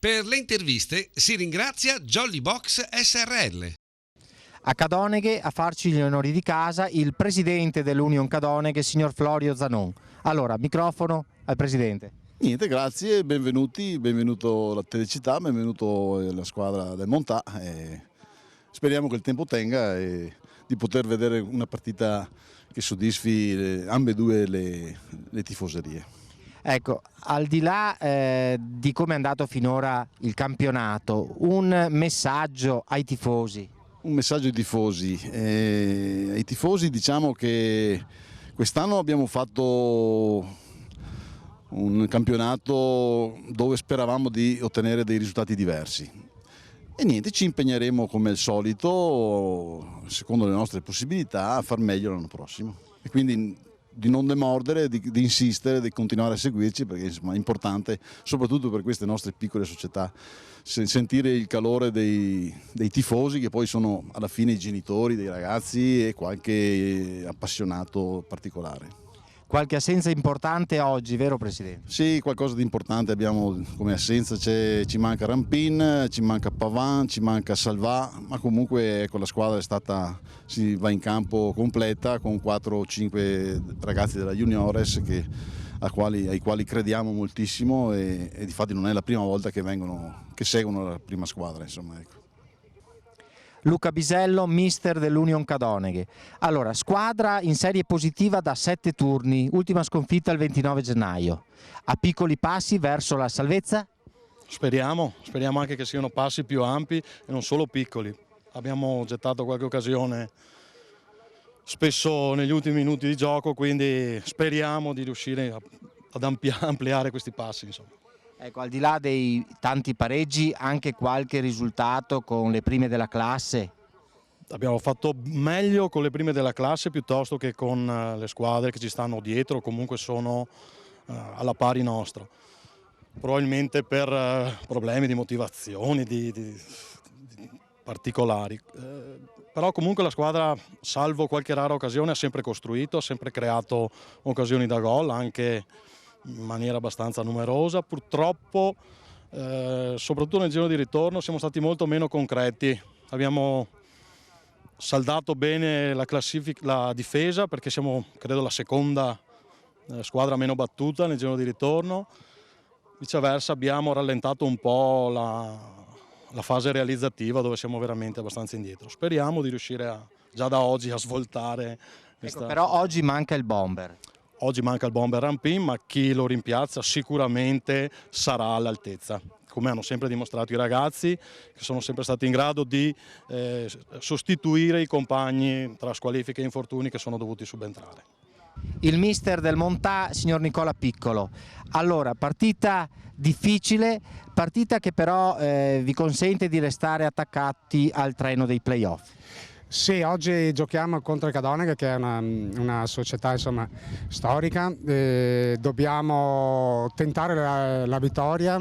Per le interviste si ringrazia Jolly Box SRL. A Cadoneghe a farci gli onori di casa il presidente dell'Union Cadoneghe, signor Florio Zanon. Allora, microfono al presidente. Niente, grazie, benvenuto la Telecittà, benvenuto la squadra del Montà. Speriamo che il tempo tenga e di poter vedere una partita che soddisfi ambedue le tifoserie. Ecco, al di là di come è andato finora il campionato, un messaggio ai tifosi. Un messaggio ai tifosi. Ai tifosi diciamo che quest'anno abbiamo fatto un campionato dove speravamo di ottenere dei risultati diversi. E niente, ci impegneremo come al solito, secondo le nostre possibilità, a far meglio l'anno prossimo. E quindi di non demordere, di insistere, di continuare a seguirci, perché insomma, è importante, soprattutto per queste nostre piccole società, sentire il calore dei tifosi, che poi sono alla fine i genitori dei ragazzi e qualche appassionato particolare. Qualche assenza importante oggi, vero Presidente? Sì, qualcosa di importante abbiamo come assenza, ci manca Rampin, ci manca Pavan, ci manca Salvà, ma comunque ecco, la squadra si va in campo completa con 4 o 5 ragazzi della Juniores ai quali crediamo moltissimo e difatti non è la prima volta che seguono la prima squadra, insomma, ecco. Luca Bisello, mister dell'Union Cadoneghe. Allora, squadra in serie positiva da 7 turni, ultima sconfitta il 29 gennaio. A piccoli passi verso la salvezza? Speriamo anche che siano passi più ampi e non solo piccoli. Abbiamo gettato qualche occasione spesso negli ultimi minuti di gioco, quindi speriamo di riuscire ad ampliare questi passi, insomma. Ecco, al di là dei tanti pareggi, anche qualche risultato con le prime della classe? Abbiamo fatto meglio con le prime della classe piuttosto che con le squadre che ci stanno dietro, comunque sono alla pari nostra. Probabilmente per problemi di motivazioni, di particolari. Però comunque la squadra, salvo qualche rara occasione, ha sempre costruito, ha sempre creato occasioni da gol, anche in maniera abbastanza numerosa. Purtroppo, soprattutto nel giro di ritorno, siamo stati molto meno concreti. Abbiamo saldato bene la difesa, perché siamo, credo, la seconda squadra meno battuta nel giro di ritorno. Viceversa abbiamo rallentato un po' la fase realizzativa, dove siamo veramente abbastanza indietro. Speriamo di riuscire già da oggi a svoltare. Ecco, però oggi manca il bomber. Oggi manca il bomber Rampin, ma chi lo rimpiazza sicuramente sarà all'altezza, come hanno sempre dimostrato i ragazzi, che sono sempre stati in grado di sostituire i compagni tra squalifiche e infortuni che sono dovuti subentrare. Il mister del Montà, signor Nicola Piccolo. Allora, partita difficile, partita che però vi consente di restare attaccati al treno dei playoff. Sì, oggi giochiamo contro il Cadoneghe, che è una società, insomma, storica. Dobbiamo tentare la vittoria.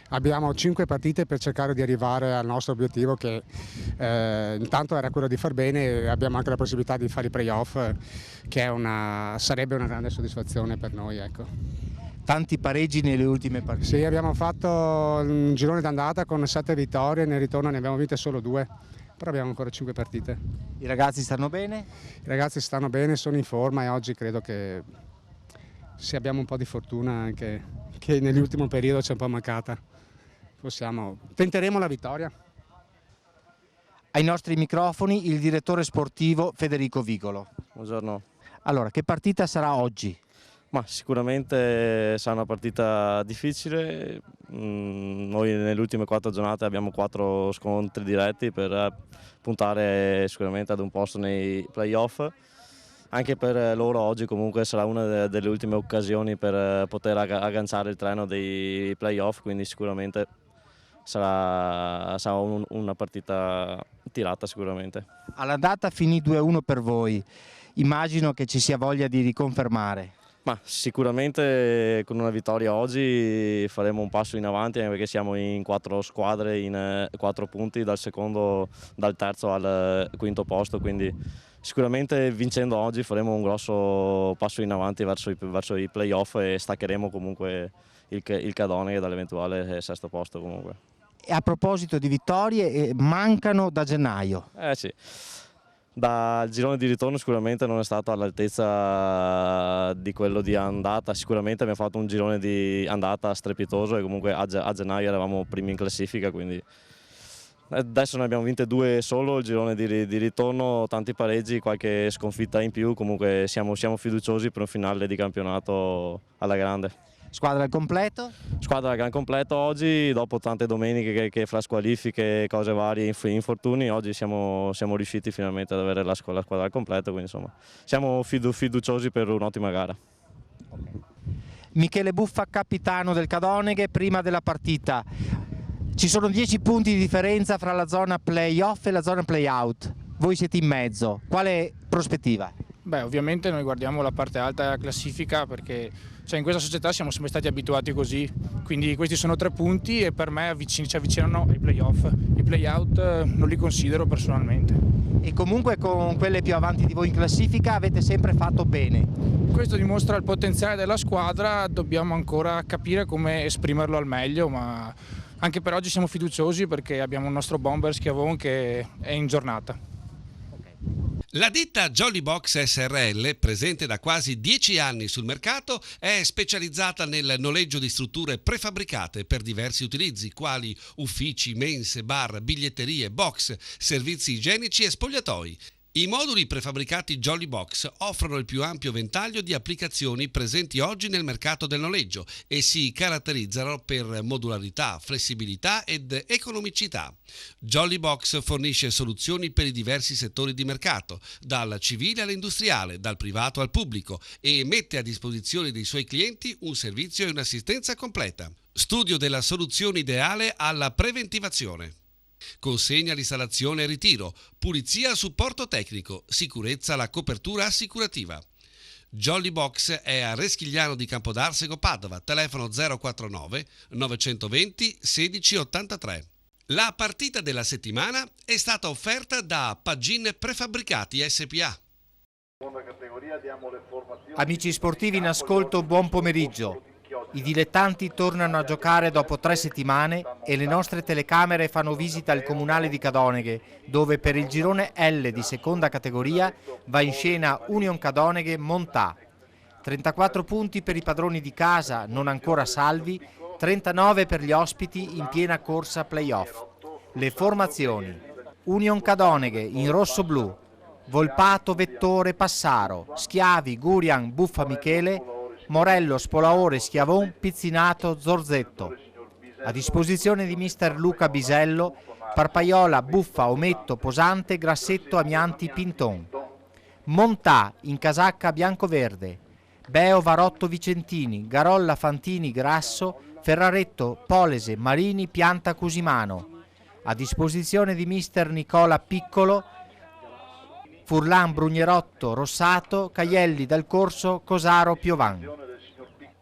Abbiamo 5 partite per cercare di arrivare al nostro obiettivo, che intanto era quello di far bene, e abbiamo anche la possibilità di fare i playoff, che sarebbe una grande soddisfazione per noi, ecco. Tanti pareggi nelle ultime partite. Sì, abbiamo fatto un girone d'andata con 7 vittorie, nel ritorno ne abbiamo vinte solo 2. Però abbiamo ancora 5 partite. I ragazzi stanno bene? I ragazzi stanno bene, sono in forma, e oggi credo che se abbiamo un po' di fortuna anche che nell'ultimo periodo ci è un po' mancata. Tenteremo la vittoria. Ai nostri microfoni il direttore sportivo Federico Vigolo. Buongiorno. Allora, che partita sarà oggi? Ma sicuramente sarà una partita difficile. Noi nelle ultime 4 giornate abbiamo 4 scontri diretti per puntare sicuramente ad un posto nei playoff. Anche per loro oggi comunque sarà una delle ultime occasioni per poter agganciare il treno dei playoff, quindi sicuramente sarà una partita tirata sicuramente. All'andata finì 2-1 per voi, immagino che ci sia voglia di riconfermare. Ma sicuramente con una vittoria oggi faremo un passo in avanti, perché siamo in 4 squadre, in 4 punti dal terzo al quinto posto, quindi sicuramente vincendo oggi faremo un grosso passo in avanti verso i playoff e staccheremo comunque il Cadoneghe dall'eventuale sesto posto comunque. E a proposito di vittorie, mancano da gennaio. Sì. Dal girone di ritorno sicuramente non è stato all'altezza di quello di andata, sicuramente abbiamo fatto un girone di andata strepitoso e comunque a gennaio eravamo primi in classifica, quindi adesso ne abbiamo vinte 2 solo, il girone di ritorno, tanti pareggi, qualche sconfitta in più, comunque siamo fiduciosi per un finale di campionato alla grande. Squadra al completo? Squadra al gran completo oggi, dopo tante domeniche che fra squalifiche, cose varie, infortuni, oggi siamo riusciti finalmente ad avere la squadra al completo, quindi insomma siamo fiduciosi per un'ottima gara. Michele Buffa, capitano del Cadoneghe, prima della partita. Ci sono 10 punti di differenza fra la zona play-off e la zona play-out. Voi siete in mezzo. Quale prospettiva? Beh, ovviamente noi guardiamo la parte alta della classifica perché in questa società siamo sempre stati abituati così, quindi questi sono 3 punti e per me ci avvicinano ai play-off. I play-out non li considero personalmente. E comunque con quelle più avanti di voi in classifica avete sempre fatto bene. Questo dimostra il potenziale della squadra, dobbiamo ancora capire come esprimerlo al meglio, ma anche per oggi siamo fiduciosi perché abbiamo il nostro bomber Schiavon che è in giornata. La ditta Jolly Box SRL, presente da quasi 10 anni sul mercato, è specializzata nel noleggio di strutture prefabbricate per diversi utilizzi, quali uffici, mense, bar, biglietterie, box, servizi igienici e spogliatoi. I moduli prefabbricati Jolly Box offrono il più ampio ventaglio di applicazioni presenti oggi nel mercato del noleggio e si caratterizzano per modularità, flessibilità ed economicità. Jolly Box fornisce soluzioni per i diversi settori di mercato, dal civile all'industriale, dal privato al pubblico, e mette a disposizione dei suoi clienti un servizio e un'assistenza completa. Studio della soluzione ideale alla preventivazione. Consegna all'installazione e ritiro, pulizia al supporto tecnico, sicurezza alla copertura assicurativa. Jolly Box è a Reschigliano di Campodarsego, Padova, telefono 049 920 1683. La partita della settimana è stata offerta da Pagin Prefabbricati SPA. Amici sportivi in ascolto, buon pomeriggio. I dilettanti tornano a giocare dopo 3 settimane e le nostre telecamere fanno visita al comunale di Cadoneghe, dove per il girone L di seconda categoria va in scena Union Cadoneghe Montà. 34 punti per i padroni di casa, non ancora salvi, 39 per gli ospiti in piena corsa play-off. Le formazioni: Union Cadoneghe in rosso-blu, Volpato, Vettore, Passaro, Schiavi, Gurian, Buffa, Michele, Morello, Spolaore, Schiavon, Pizzinato, Zorzetto. A disposizione di mister Luca Bisello, Parpaiola, Buffa, Ometto, Posante, Grassetto, Amianti, Pinton. Montà in casacca bianco-verde, Beo, Varotto, Vicentini, Garolla, Fantini, Grasso, Ferraretto, Polese, Marini, Pianta, Cusimano. A disposizione di mister Nicola Piccolo, Furlan, Brugnerotto, Rossato, Caielli, Dal Corso, Cosaro, Piovan.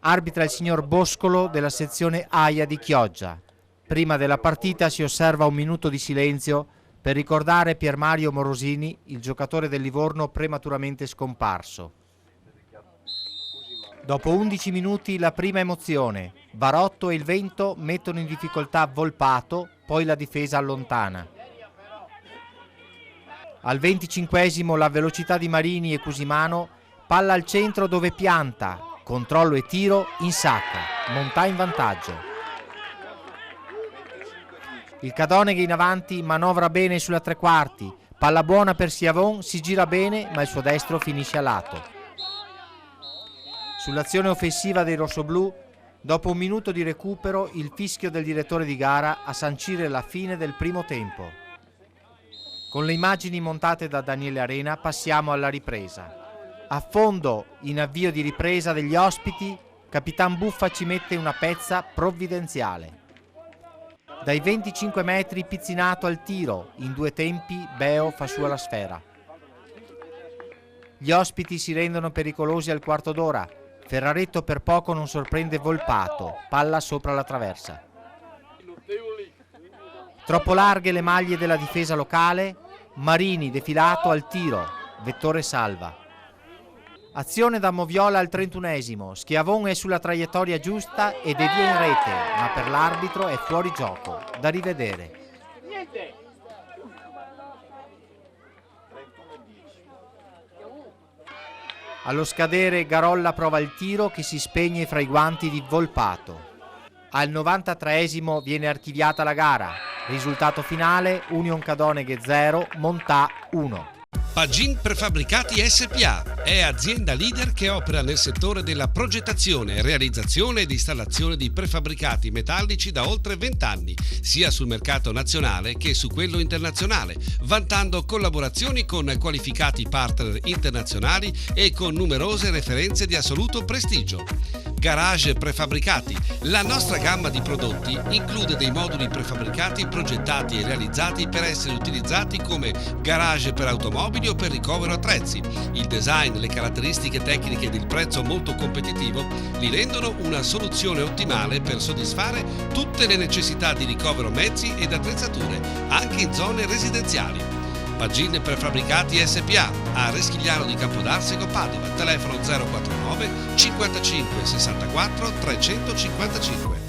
Arbitra il signor Boscolo della sezione AIA di Chioggia. Prima della partita si osserva un minuto di silenzio per ricordare Pier Mario Morosini, il giocatore del Livorno prematuramente scomparso. Dopo 11 minuti la prima emozione. Varotto e il vento mettono in difficoltà Volpato, poi la difesa allontana. Al 25esimo la velocità di Marini e Cusimano, palla al centro dove Pianta, controllo e tiro in sacca, Montà in vantaggio. Il Cadoneghe in avanti manovra bene sulla tre quarti, palla buona per Schiavon, si gira bene ma il suo destro finisce a lato. Sull'azione offensiva dei rossoblù, dopo un minuto di recupero, il fischio del direttore di gara a sancire la fine del primo tempo. Con le immagini montate da Daniele Arena passiamo alla ripresa. A fondo, in avvio di ripresa degli ospiti, Capitan Buffa ci mette una pezza provvidenziale. Dai 25 metri Pizzinato al tiro, in 2 tempi Beo fa sua la sfera. Gli ospiti si rendono pericolosi al quarto d'ora. Ferraretto per poco non sorprende Volpato, palla sopra la traversa. Troppo larghe le maglie della difesa locale, Marini defilato al tiro, Vettore salva. Azione da Moviola al 31esimo, Schiavon è sulla traiettoria giusta ed è via in rete, ma per l'arbitro è fuori gioco. Da rivedere. Allo scadere Garolla prova il tiro che si spegne fra i guanti di Volpato. Al 93esimo viene archiviata la gara. Risultato finale: Union Cadoneghe 0, Montà 1. Pagin Prefabbricati SPA è azienda leader che opera nel settore della progettazione, realizzazione ed installazione di prefabbricati metallici da oltre 20 anni, sia sul mercato nazionale che su quello internazionale, vantando collaborazioni con qualificati partner internazionali e con numerose referenze di assoluto prestigio. Garage Prefabbricati. La nostra gamma di prodotti include dei moduli prefabbricati progettati e realizzati per essere utilizzati come garage per automobili o per ricovero attrezzi. Il design, le caratteristiche tecniche ed il prezzo molto competitivo li rendono una soluzione ottimale per soddisfare tutte le necessità di ricovero mezzi ed attrezzature, anche in zone residenziali. Pagin Prefabbricati SPA a Reschigliano di Campodarsego, Padova, telefono 049 55 64 355.